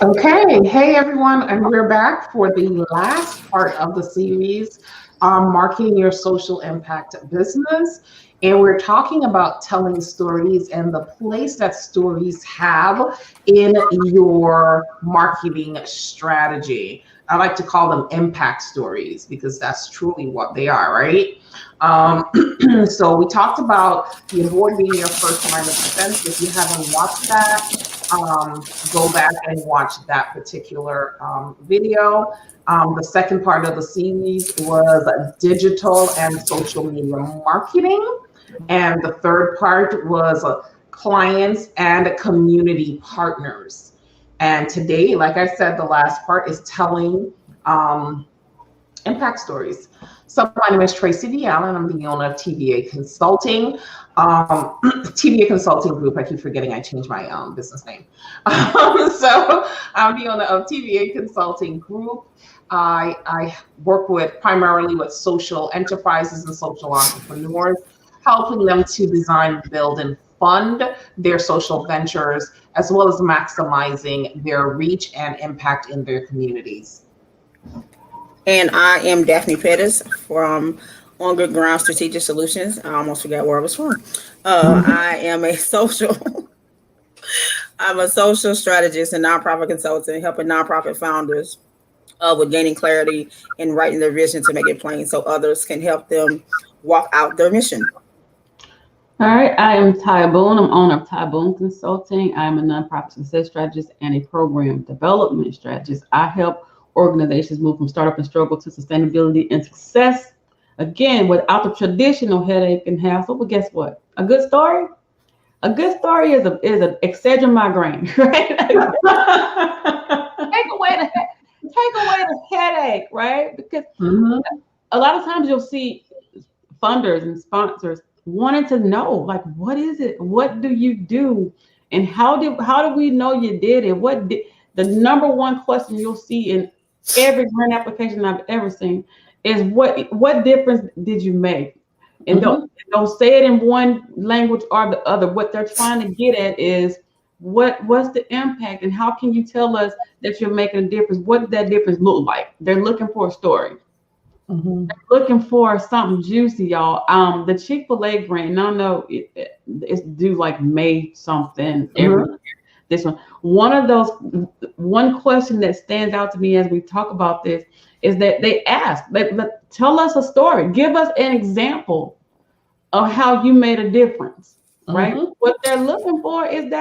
Okay, hey everyone, and we're back for the last part of the series, Marketing Your Social Impact Business. And we're talking about telling stories and the place that stories have in your marketing strategy. I like to call them impact stories because that's truly what they are, right? Um, so we talked about the award being your first line of defense. If you haven't watched that, go back and watch that particular video. The second part of the series was digital and social media marketing. And the third part was clients and community partners. And today, like I said, the last part is telling um, impact stories. So my name is Tracy D. Allen. I'm the owner of TVA Consulting. TVA Consulting Group. I keep forgetting I changed my business name. So I'm the owner of TVA Consulting Group. I work with primarily with social enterprises and social entrepreneurs, helping them to design, build, and fund their social ventures, as well as maximizing their reach and impact in their communities. And I am Daphne Pettis from On Good Ground Strategic Solutions. I almost forgot where I was from. I am a social, I'm a social strategist and nonprofit consultant, helping nonprofit founders with gaining clarity and writing their vision to make it plain so others can help them walk out their mission. All right, I am Ty Boone. I'm owner of Ty Boone Consulting. I'm a nonprofit success strategist and a program development strategist. I help organizations move from startup and struggle to sustainability and success. Again, without the traditional headache and hassle. But guess what? A good story? A good story is an Excedrin migraine, right? Take away the headache, right? Because a lot of times you'll see funders and sponsors wanting to know, like, what is it? What do you do? And how do we know you did it? The number one question you'll see in every grant application I've ever seen is what difference did you make? And don't say it in one language or the other. What they're trying to get at is what's the impact and how can you tell us that you're making a difference? What did that difference look like? They're looking for a story. They're looking for something juicy, y'all. The Chick-fil-A grant, and I know it's due like May something every year. This one question that stands out to me as we talk about this is that they ask, tell us a story, give us an example of how you made a difference, right? What they're looking for is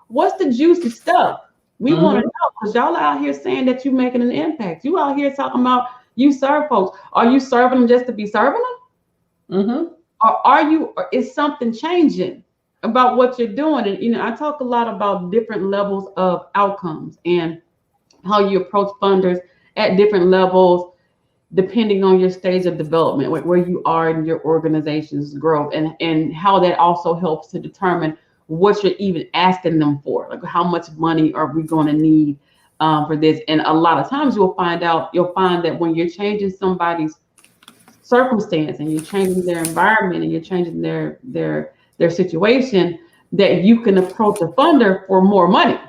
what's the juicy stuff we want to know, because y'all are out here saying that you're making an impact. You out here talking about you serve folks. Are you serving them just to be serving them? Or is something changing about what you're doing? And I talk a lot about different levels of outcomes and how you approach funders at different levels depending on your stage of development, where you are in your organization's growth, and how that also helps to determine what you're even asking them for. Like, how much money are we going to need for this? And a lot of times you'll find that when you're changing somebody's circumstance and you're changing their environment and you're changing their situation, that you can approach a funder for more money,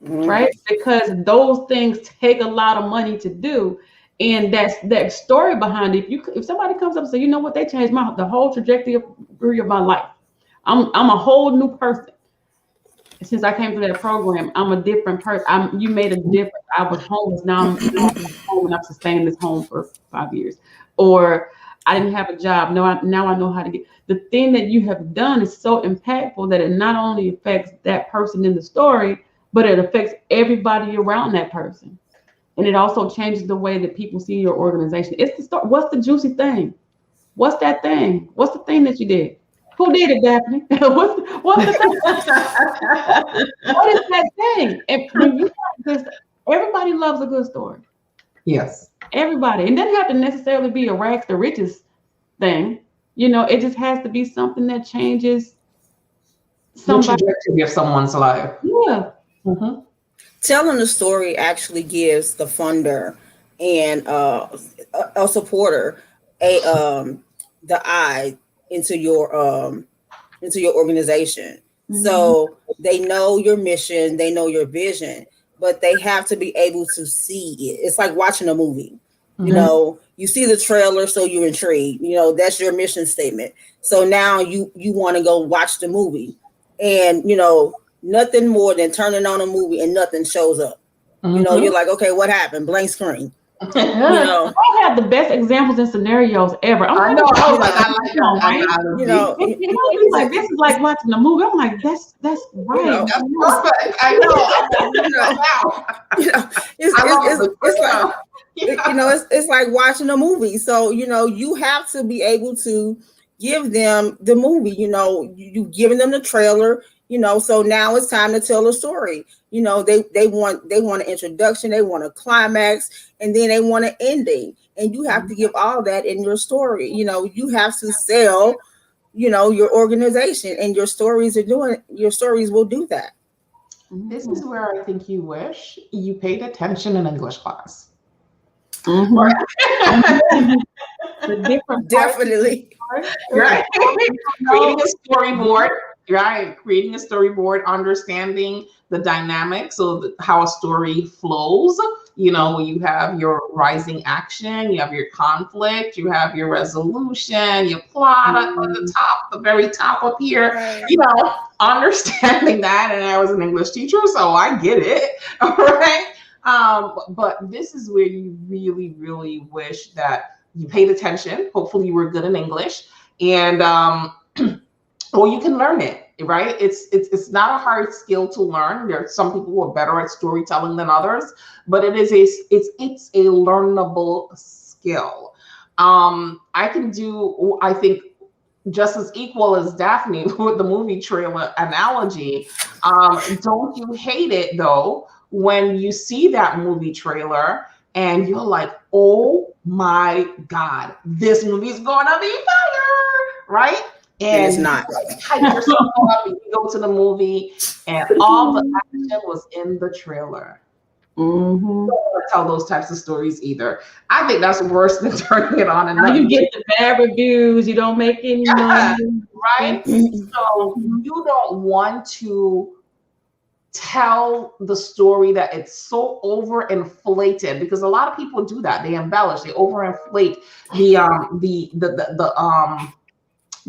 right? Because those things take a lot of money to do. And that's that story behind it. If somebody comes up and says, you know what, they changed the whole trajectory of my life. I'm a whole new person. Since I came through that program, I'm a different person. You made a difference. I was homeless. Now I'm home and I've sustained this home for 5 years. Or I didn't have a job. Now I know how to get. The thing that you have done is so impactful that it not only affects that person in the story, but it affects everybody around that person. And it also changes the way that people see your organization. It's the story. What's the juicy thing? What's that thing? What's the thing that you did? Who did it, Daphne? what's the thing? What is that thing? And when you have this, everybody loves a good story. Yes. Everybody. It doesn't have to necessarily be a rags to riches thing. It just has to be something that changes the trajectory of someone's life. Yeah. Telling the story actually gives the funder and a supporter the eye into your organization. So they know your mission, they know your vision, but they have to be able to see it. It's like watching a movie. Mm-hmm. You know, you see the trailer, so you're intrigued. You know, that's your mission statement. So now you want to go watch the movie, and you know, nothing more than turning on a movie and nothing shows up. You know, you're like, okay, what happened? Blank screen. You know, I have the best examples and scenarios ever. I know. I was like, I like that. right? You know, it's like this is like watching a movie. I'm like, that's right. You know, that's perfect. I know. It's like you know, it's like watching a movie. So you know, you have to be able to give them the movie. You know, you giving them the trailer. You know, so now it's time to tell a story. You know, they want an introduction, they want a climax, and then they want an ending. And you have to give all that in your story. You know, you have to sell, you know, your organization, and your stories will do that. This is where I think you wish you paid attention in English class. Mm-hmm. The different Definitely. Right. Creating a storyboard. Right. Creating a storyboard, understanding the dynamics of how a story flows. You know, you have your rising action, you have your conflict, you have your resolution, your plot at the top, the very top up here. Right. You know, understanding that. And I was an English teacher, so I get it. All right. But this is where you really, really wish that you paid attention. Hopefully you were good in English. And or you can learn it, right? It's not a hard skill to learn. There are some people who are better at storytelling than others, but it's a learnable skill. I can do, I think, just as equal as Daphne with the movie trailer analogy. Don't you hate it though when you see that movie trailer and you're like, oh my God, this movie's gonna be fire, right? And it's not. Hype yourself up and you go to the movie and all the action was in the trailer. Mm-hmm. Don't want to tell those types of stories either. I think that's worse than turning it on and now you get the bad reviews, you don't make any money. Right? So you don't want to tell the story that it's so overinflated, because a lot of people do that. They embellish, they overinflate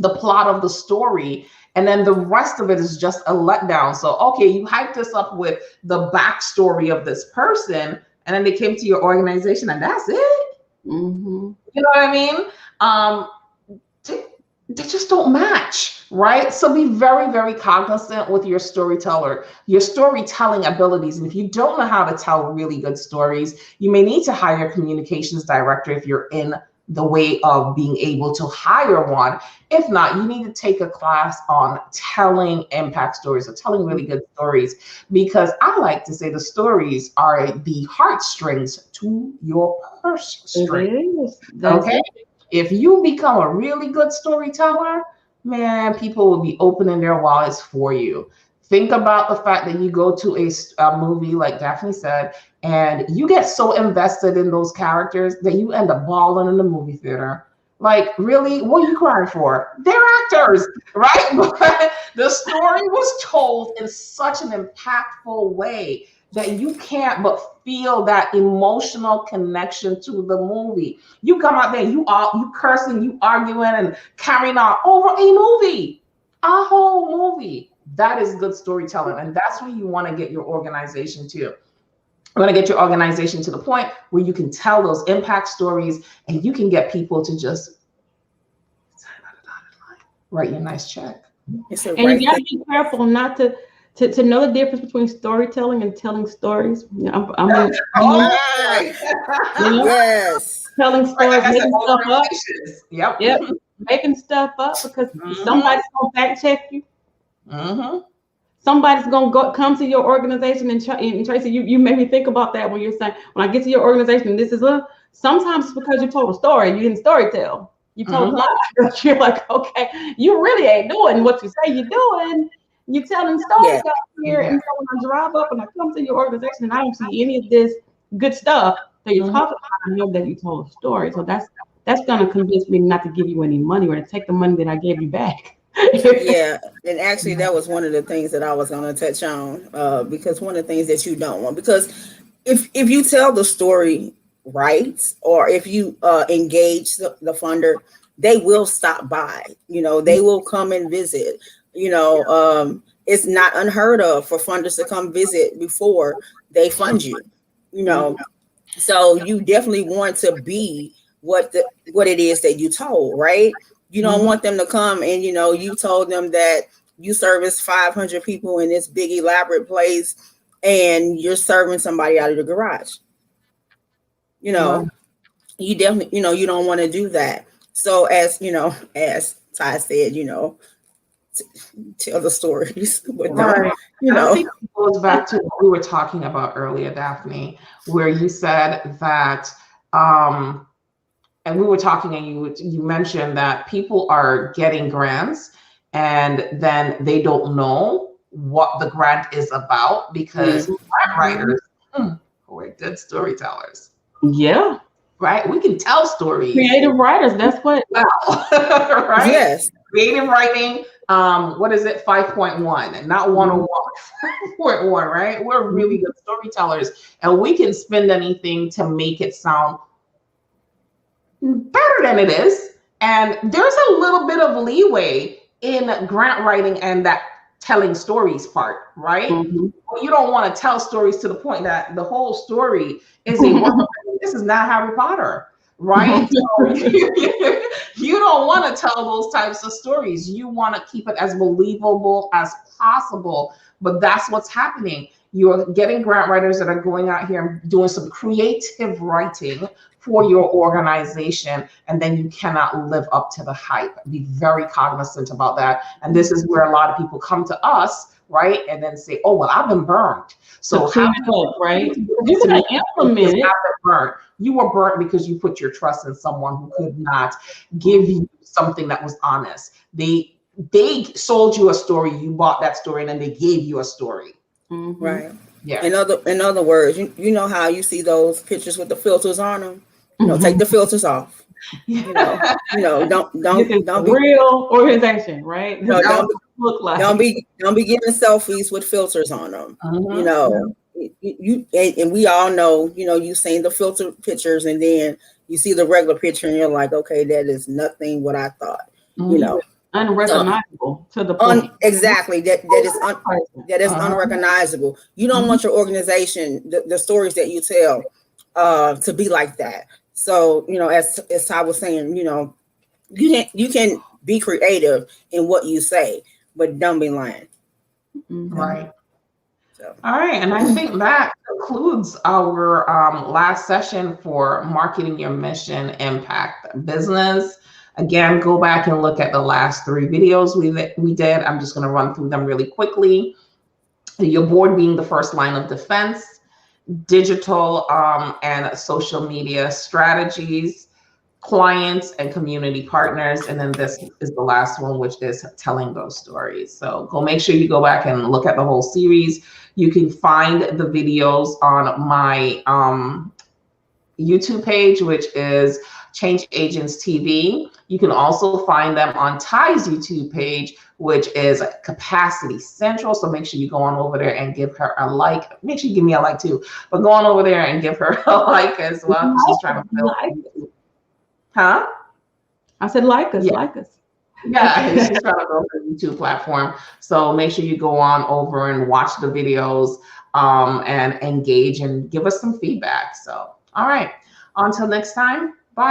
the plot of the story, and then the rest of it is just a letdown. So, okay, you hyped this up with the backstory of this person, and then they came to your organization, and that's it. Mm-hmm. You know what I mean? They just don't match, right? So be very, very cognizant with your storytelling abilities. And if you don't know how to tell really good stories, you may need to hire a communications director if you're in the way of being able to hire one. If not, you need to take a class on telling impact stories or telling really good stories, because I like to say the stories are the heartstrings to your purse string. Okay? If you become a really good storyteller, man, people will be opening their wallets for you. Think about the fact that you go to a movie, like Daphne said, and you get so invested in those characters that you end up bawling in the movie theater. Like, really? What are you crying for? They're actors, right? But the story was told in such an impactful way that you can't but feel that emotional connection to the movie. You come out there, you cursing, you arguing and carrying on over a movie, a whole movie. That is good storytelling, and that's where you want to get your organization to. You want to get your organization to the point where you can tell those impact stories, and you can get people to just write you a nice check. And you got to be careful not to know the difference between storytelling and telling stories. Yes. Telling stories, making stuff up. Yep. Making stuff up because somebody's gonna fact check you. Mm-hmm. Somebody's gonna come to your organization and Tracy, you made me think about that when you're saying, when I get to your organization, this is sometimes it's because you told a story, you didn't storytell. You told a lie. You're like, okay, you really ain't doing what you say you're doing. You're telling stories out here, and so when I drive up and I come to your organization and I don't see any of this good stuff that you're talking about, I know that you told a story. So that's gonna convince me not to give you any money or to take the money that I gave you back. Yeah, and actually that was one of the things that I was going to touch on, because one of the things that you don't want, because if you tell the story right, or if you engage the funder, they will stop by. They will come and visit. It's not unheard of for funders to come visit before they fund you. So you definitely want to be what it is that you told, right? You don't want them to come and you told them that you service 500 people in this big elaborate place, and you're serving somebody out of the garage. You definitely you don't want to do that. So as Ty said, tell the stories with them. Right. I think it goes back to what we were talking about earlier, Daphne, where you said that, and we were talking, and you mentioned that people are getting grants and then they don't know what the grant is about, because grant writers, we're good storytellers. Yeah. Right? We can tell stories. Creative writers, that's what. Right? Yes. Creative writing, what is it? 5.1, not 101, 5.1, right? We're really good storytellers, and we can spin anything to make it sound better than it is. And there's a little bit of leeway in grant writing and that telling stories part, right? Well, you don't want to tell stories to the point that the whole story is this is not Harry Potter, right? So you don't want to tell those types of stories. You want to keep it as believable as possible, but that's what's happening. You're getting grant writers that are going out here and doing some creative writing for your organization, and then you cannot live up to the hype. Be very cognizant about that. And this is where a lot of people come to us, right? And then say, oh, well, I've been burned. So how right? You can implement it. Burnt. You were burnt because you put your trust in someone who could not give you something that was honest. They sold you a story, you bought that story, and then they gave you a story. Right. Yeah. In other words, you know how you see those pictures with the filters on them? Take the filters off. Don't be real organization, right? Don't be giving selfies with filters on them. And we all know, you've seen the filter pictures, and then you see the regular picture and you're like, okay, that is nothing what I thought. Unrecognizable to the point. Exactly. That is unrecognizable. You don't want your organization, the stories that you tell, to be like that. So, as Ty was saying, you can be creative in what you say, but don't be lying. Right. So. All right. And I think that concludes our last session for marketing your mission impact business. Again, go back and look at the last 3 videos we did. I'm just going to run through them really quickly. Your board being the first line of defense, digital and social media strategies, clients and community partners. And then this is the last one, which is telling those stories. So go make sure you go back and look at the whole series. You can find the videos on my YouTube page, which is Change Agents TV. You can also find them on Ty's YouTube page, which is Capacity Central. So make sure you go on over there and give her a like. Make sure you give me a like too, but go on over there and give her a like as well. She's trying to build. Huh? I said like us, like us. Yeah, she's trying to build her YouTube platform. So make sure you go on over and watch the videos and engage and give us some feedback. So, all right. Until next time.